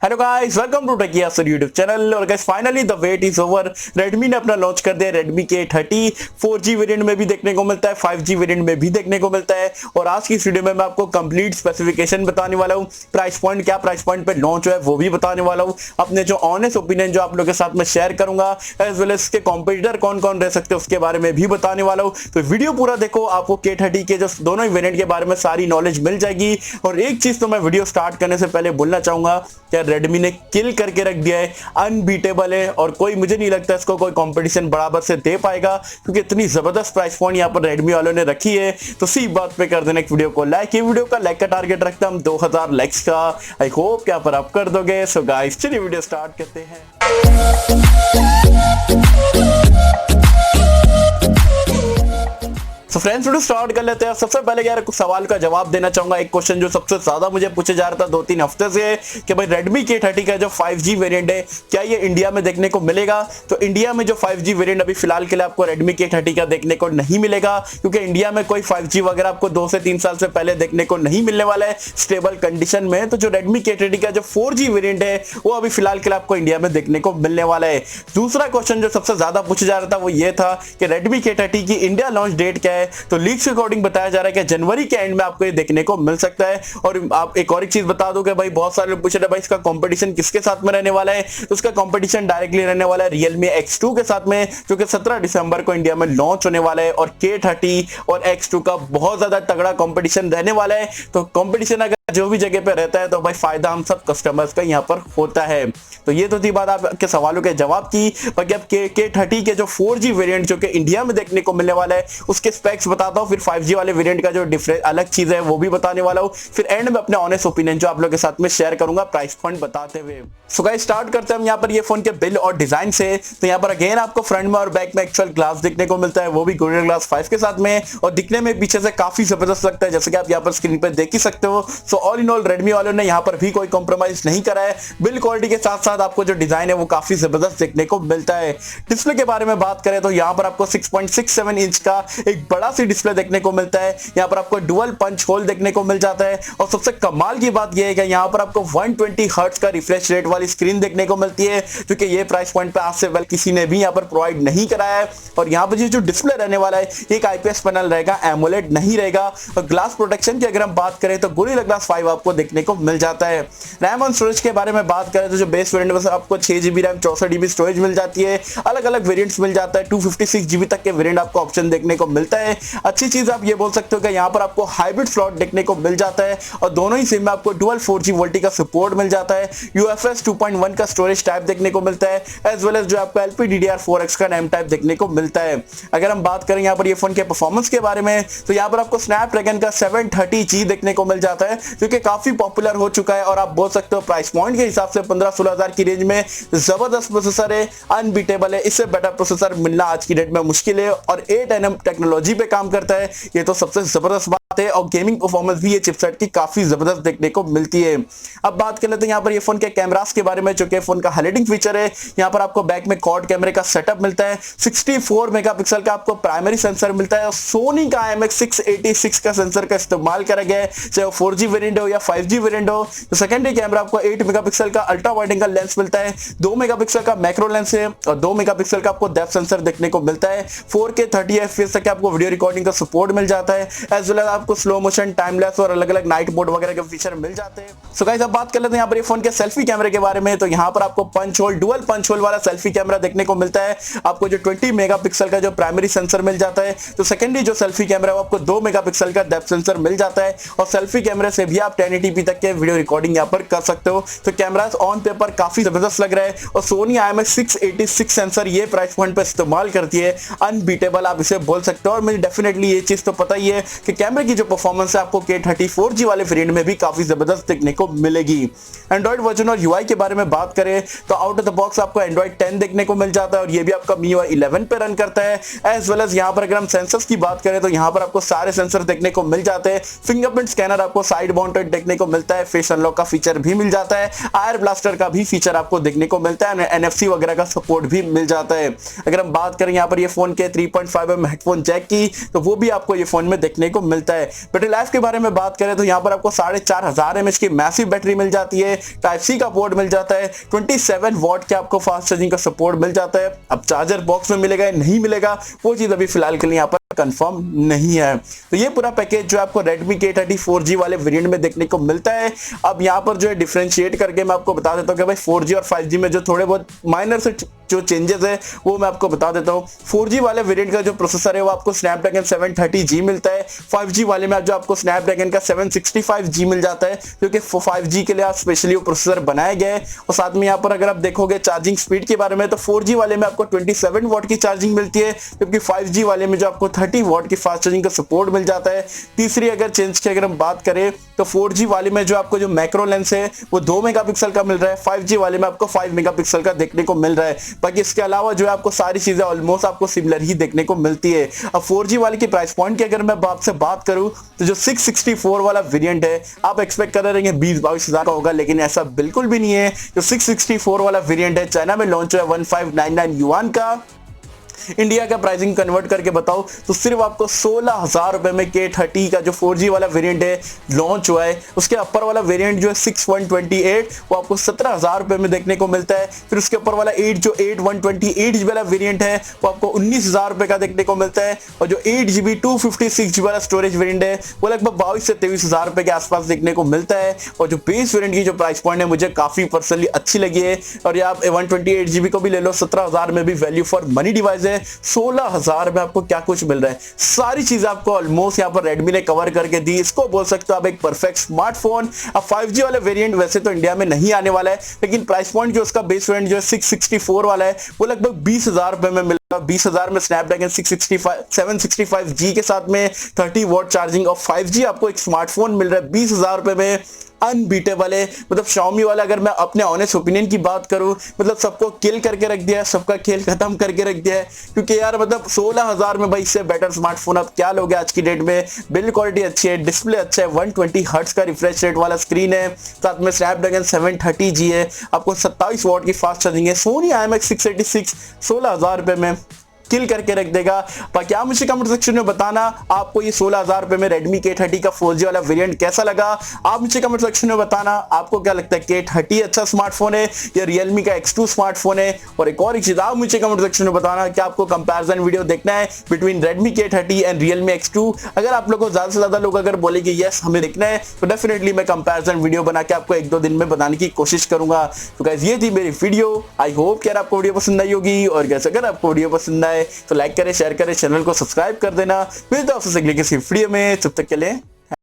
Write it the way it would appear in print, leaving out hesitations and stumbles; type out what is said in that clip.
Hello guys, welcome to techy Yasir YouTube channel. और guys finally the wait is over. Redmi ने अपना launch कर दिया Redmi K30। 4G वेरिएंट में भी देखने को मिलता है, 5G वेरिएंट में भी देखने को मिलता है। और आज की इस वीडियो में मैं आपको कंप्लीट स्पेसिफिकेशन बताने वाला हूं, प्राइस पॉइंट क्या प्राइस पॉइंट पे लॉन्च हुआ है वो भी बताने वाला हूं, अपने जो ऑनेस्ट ओपिनियन जो आप लोगों के साथ में शेयर करूंगा, एज वेल एज इसके कॉम्पिटिटर कौन कौन रह सकते हैं उसके बारे में भी बताने वाला हूं। तो वीडियो पूरा देखो, आपको K30 के जो दोनों ही वेरिएंट के बारे में सारी नॉलेज मिल जाएगी। और एक चीज तो मैं वीडियो स्टार्ट करने से पहले बोलना चाहूंगा कि Redmi ने किल करके रख दिया है, अनबीटेबल है और कोई मुझे नहीं लगता इसको कोई कंपटीशन बराबर से दे पाएगा, क्योंकि इतनी जबरदस्त प्राइस पॉइंट यहाँ पर Redmi वालों ने रखी है। तो सी बात पे कर देना एक वीडियो को लाइक। ये वीडियो का लाइक का टारगेट रखता हम 2000 लाइक्स का। आई होप क्या पर आप कर दोगे। सो गाइस चलिए वीडियो स्टार्ट करते हैं। तो फ्रेंड्स वीडियो स्टार्ट कर लेते हैं। सबसे पहले यार कुछ सवाल का जवाब देना चाहूंगा। एक क्वेश्चन जो सबसे ज्यादा मुझे पूछे जा रहा था 2-3 हफ्ते से कि भाई Redmi K30 का जो 5G वेरिएंट है क्या ये इंडिया में देखने को मिलेगा। तो इंडिया में जो 5G वेरिएंट अभी फिलहाल के लिए आपको Redmi K30 का देखने को नहीं मिलेगा, क्योंकि इंडिया में कोई 5G वगैरह आपको 2 से 3 साल से पहले देखने को नहीं मिलने वाला है स्टेबल कंडीशन में। तो जो Redmi K30 का जो 4G वेरिएंट है वो अभी फिलहाल के लिए आपको इंडिया में देखने को मिलने वाला है। दूसरा क्वेश्चन जो सबसे ज्यादा पूछा जा रहा था वो ये था कि Redmi K30 की इंडिया लॉन्च डेट क्या है। तो लीक्स अकॉर्डिंग बताया जा रहा है कि जनवरी के एंड में आपको ये देखने को मिल सकता है। और आप एक और एक चीज बता दो कि भाई बहुत सारे लोग पूछ रहे हैं भाई इसका कंपटीशन किसके साथ में रहने वाला है। तो उसका कंपटीशन डायरेक्टली रहने वाला है Realme X2 के साथ में, जो कि 17 दिसंबर को इंडिया में लॉन्च होने वाला है। और K30 और X2 का बहुत ज्यादा तगड़ा कंपटीशन रहने वाला है। तो कंपटीशन अगर जो भी जगह पे रहता है तो भाई फायदा हम सब कस्टमर्स का यहाँ पर होता है। तो ये तो थी बात आपके सवालों के जवाब की। बाकी अब K30 के जो 4G वेरिएंट जो कि इंडिया में देखने को मिलने वाला है उसके स्पेक्स बताता हूँ, फिर 5G वाले वेरिएंट का जो डिफरेंट अलग चीज है वो भी बताने वाला हूँ, फिर एंड में अपने ऑनेस्ट ओपिनियन जो आप लोगों के साथ में शेयर करूंगा प्राइस पॉइंट बताते हुए। सो गाइस स्टार्ट करते हैं हम यहाँ पर ये फोन के बिल और डिजाइन से। तो यहाँ पर अगेन आपको फ्रंट में और बैक में एक्चुअल ग्लास देखने को मिलता है, वो भी गोरिल्ला ग्लास 5 के साथ में, और दिखने में पीछे से काफी जबरदस्त लगता है जैसे कि आप यहाँ पर स्क्रीन पर देख ही सकते हो। So all in all Redmi वालों ने यहाँ पर भी कोई कॉम्प्रोमाइज नहीं करा है। बिल्ड क्वालिटी के साथ साथ आपको जो डिजाइन है वो काफी जबरदस्त देखने को मिलता है। डिस्प्ले के बारे में बात करें तो यहाँ पर आपको 6.67 इंच का एक बड़ा सी डिस्प्ले देखने को मिलता है। यहाँ पर आपको डुअल पंच होल देखने को मिल जाता है। और सबसे कमाल की बात यह है कि यहाँ पर आपको 120 हर्ट्ज का रिफ्रेश रेट वाली स्क्रीन देखने को मिलती है, क्योंकि ये प्राइस पॉइंट पे आज से वेल किसी ने भी यहाँ पर प्रोवाइड नहीं कराया है। और यहाँ पर जो डिस्प्ले रहने वाला है एक IPS पैनल रहेगा, एमोलेड नहीं रहेगा। और ग्लास प्रोटेक्शन की अगर हम बात करें तो गोरिल्ला ग्लास 5 आपको देखने को मिल जाता है। रैम और स्टोरेज के बारे में बात करें तो जो बेस वेरिएंट में आपको 6GB रैम 64GB स्टोरेज मिल जाती है। अलग अलग वेरिएंट्स मिल जाता है, 256GB तक के वेरिएंट आपको ऑप्शन देखने को मिलता है। अच्छी चीज आप ये बोल सकते हो कि यहाँ पर आपको हाइब्रिड स्लॉट देखने को मिल जाता है, और दोनों ही सिम में आपको डुअल 4G वोल्टी का सपोर्ट मिल जाता है। UFS 2.1 का स्टोरेज टाइप देखने को मिलता है, एज वेल एज जो आपको LPDDR4X का रैम टाइप देखने को मिलता है। अगर हम बात करें यहाँ पर ये फोन के परफॉर्मेंस के बारे में तो यहाँ पर आपको स्नैपड्रैगन का 730G देखने को मिल जाता है, जो कि काफी पॉपुलर हो चुका है। और आप बोल सकते हो प्राइस पॉइंट के हिसाब से 15-16 हजार की रेंज में जबरदस्त प्रोसेसर है, अनबीटेबल है। इससे बेटर प्रोसेसर मिलना आज की डेट में मुश्किल है, और 8nm टेक्नोलॉजी पे काम करता है, ये तो सबसे जबरदस्त बात है। और गेमिंग परफॉर्मेंस भी ये चिपसेट की काफी जबरदस्त देखने को मिलती है। अब बात कर लेते हैं यहाँ पर ये फोन के कैमरास के बारे में, जो कि फोन का हाइलाइटिंग फीचर है। यहाँ पर आपको बैक में क्वाड कैमरे का सेटअप मिलता है, 64 मेगापिक्सल का आपको प्राइमरी सेंसर मिलता है, और सोनी का IMX686 का सेंसर का इस्तेमाल करा गया है, चाहे 4G वेरिएंट हो या 5G वेरिएंट हो। तो सेकेंडरी कैमरा आपको 8 मेगापिक्सल का अल्ट्रा वाइड एंगल लेंस मिलता है, 2 मेगापिक्सल का मैक्रो लेंस है, और 2 मेगापिक्सल का आपको डेप्थ सेंसर देखने को मिलता है। 4K 30 FPS तक आपको वीडियो रिकॉर्डिंग का सपोर्ट मिल जाता है, एज वेल एज आपको स्लो मोशन, टाइमलैप्स और अलग अलग नाइट मोड वगैरह के फीचर मिल जाते हैं। सो गाइस अब बात कर लेते हैं यहाँ पर ये फोन के सेल्फी कैमरे के बारे में। तो यहाँ पर आपको punch hole, dual punch hole वाला सेल्फी कैमरा देखने को मिलता है। आपको जो 20 मेगापिक्सल का जो प्राइमरी सेंसर मिल जाता है। तो सेकेंडरी जो सेल्फी कैमरा है वो आपको 2 मेगापिक्सल का डेप्थ सेंसर मिल जाता है, और सेल्फी कैमरे से भी आप 1080p तक के वीडियो रिकॉर्डिंग यहाँ पर कर सकते हो। तो कैमरा ऑन पेपर काफी जबरदस्त लग रहा है, और सोनी IMX686 सेंसर ये प्राइस पॉइंट पे इस्तेमाल करती है, अनबीटेबल आप इसे बोल सकते हो। और मुझे डेफिनेटली ये चीज तो पता ही है कि कैमरे की जो परफॉर्मेंस है आपको K30 4G वाले वेरिएंट में भी काफी जबरदस्त देखने को मिलेगी। एंड्रॉइड वर्जन और UI के बारे में बात करें तो आउट ऑफ द बॉक्स आपको एंड्रॉइड 10 देखने को मिल जाता है, और ये भी आपका MIUI 11 पे रन करता है। एज वेल एज यहाँ पर अगर हम सेंसर्स की बात करें तो यहाँ पर आपको सारे सेंसर देखने को मिल जाते हैं। फिंगरप्रिंट स्कैनर आपको साइड माउंटेड देखने को मिलता है, फेस अनलॉक का फीचर भी मिल जाता है, आयर ब्लास्टर का भी फीचर आपको देखने को मिलता है, NFC वगैरह का सपोर्ट भी मिल जाता है। अगर हम बात करें यहाँ पर ये फोन के 3.5mm हेडफोन जैक की तो वो भी आपको ये फोन में देखने को मिलता मिलता है। बैटरी लाइफ के बारे में बात करें तो यहाँ पर आपको 4500 mAh की मैसिव बैटरी मिल जाती है, टाइप सी का पोर्ट मिल जाता है, 27 वॉट के आपको फास्ट चार्जिंग का सपोर्ट मिल जाता है। अब चार्जर बॉक्स में मिलेगा या नहीं मिलेगा वो चीज अभी फिलहाल के लिए यहाँ पर कंफर्म नहीं है। तो ये पूरा पैकेज जो आपको Redmi K30 4G वाले वेरिएंट में देखने को मिलता है। अब यहाँ पर जो है डिफरेंशिएट करके मैं आपको बता देता हूँ कि भाई 4G और 5G में जो थोड़े बहुत माइनर से जो चेंजेस है वो मैं आपको बता देता हूँ। 4G वाले वेरिएंट का जो प्रोसेसर है वो आपको स्नैपड्रैगन 730G मिलता है। 5G वाले में जो आपको स्नैपड्रैगन का 765G मिल जाता है, क्योंकि 5G के लिए आप स्पेशली वो प्रोसेसर बनाया गया है। और साथ में यहाँ पर अगर आप देखोगे चार्जिंग स्पीड के बारे में तो 4G वाले में आपको 27 वॉट की चार्जिंग मिलती है, जबकि 5G वाले में जो आपको 30 वॉट की फास्ट चार्जिंग का सपोर्ट मिल जाता है। तीसरी अगर चेंज की अगर हम बात करें तो 4G वाले में जो आपको जो मैक्रो लेंस है वो 2 मेगापिक्सल का मिल रहा है, 5G वाले में आपको 5 मेगापिक्सल का देखने को मिल रहा है। बाकी इसके अलावा जो है आपको सारी चीजें ऑलमोस्ट आपको सिमिलर ही देखने को मिलती है। अब 4G वाले की प्राइस पॉइंट की अगर मैं आपसे बात करूं तो जो 664 वाला वेरिएंट है आप एक्सपेक्ट कर रहे हैं 20-22 हजार का होगा, लेकिन ऐसा बिल्कुल भी नहीं है। जो 664 वाला वेरिएंट है चाइना में लॉन्च हुआ है 1599 युआन का। इंडिया का प्राइसिंग कन्वर्ट करके बताओ तो सिर्फ आपको 16,000 रुपए में K30 का जो 4G वाला वेरिएंट है लॉन्च हुआ है। उसके अपर वाला वेरिएंट जो है 6128 वो आपको 17,000 रुपए में देखने को मिलता है। फिर उसके ऊपर वाला 8128 वाला वेरिएंट है वो आपको 19,000 रुपए का देखने को मिलता है। और जो 8GB 256GB वाला स्टोरेज वेरिएंट है वो लगभग 22 से 23,000 रुपए के आसपास देखने को मिलता है। और जो बेस वेरिएंट की जो प्राइस पॉइंट है मुझे काफी पर्सनली अच्छी लगी है। और ये आप 128GB को भी ले लो, 17,000 में भी वैल्यू फॉर मनी डिवाइस है। 16,000 में आपको क्या कुछ मिल रहा है, सारी चीजें आपको ऑलमोस्ट यहाँ पर Redmi ने कवर करके दी। इसको बोल सकते हो आप एक परफेक्ट स्मार्टफोन। अब 5G वाले वेरिएंट वैसे तो इंडिया में नहीं आने वाला है, लेकिन प्राइस पॉइंट जो उसका बेस वेरिएंट जो है 664 वाला है वो लगभग 20,000 रुपए में मिलेगा। 20,000 में स्नैपड्रैगन 765G के साथ में 30 वॉट चार्जिंग और 5G आपको एक स्मार्टफोन मिल रहा है 20,000 रुपए में। अनबीटेबल है, मतलब Xiaomi वाला अगर मैं अपने ऑनेस्ट ओपिनियन की बात करूं मतलब सबको किल करके रख दिया है, सबका खेल खत्म करके रख दिया है। क्योंकि यार मतलब 16,000 में भाई इससे बेटर स्मार्टफोन आप क्या लोगे आज की डेट में। बिल्ड क्वालिटी अच्छी है, डिस्प्ले अच्छा है, 120 हर्ट्ज का रिफ्रेश रेट वाला स्क्रीन है, साथ में स्नैपड्रैगन 730G है, आपको 27 वॉट की फास्ट चार्जिंग है। सोनी IMX 686 16,000 रुपए में किल करके रख देगा। बाकी आप मुझे कमेंट सेक्शन में बताना आपको ये 16,000 रुपए में Redmi K30 का 4G वाला वेरिएंट कैसा लगा। आप मुझे कमेंट सेक्शन में बताना आपको क्या लगता है K30 अच्छा स्मार्टफोन है या Realme का X2 स्मार्टफोन है। और एक और चीज आप मुझे कमेंट सेक्शन में बताना कि आपको कंपैरिजन वीडियो देखना है between Redmi K30 and Realme X2। अगर आप लोगों को ज्यादा से ज्यादा लोग अगर बोले कि यस हमें देखना है तो डेफिनेटली मैं कंपैरिजन वीडियो बना के आपको 1-2 दिन में बताने की कोशिश करूंगा। तो गाइस ये थी मेरी वीडियो। आई होप कि यार आपको वीडियो पसंद आई होगी, और गाइस अगर आपको वीडियो पसंद आए तो लाइक करें, शेयर करें, चैनल को सब्सक्राइब कर देना। मिलते हैं आपसे अगली किसी वीडियो में, तब तक के लिए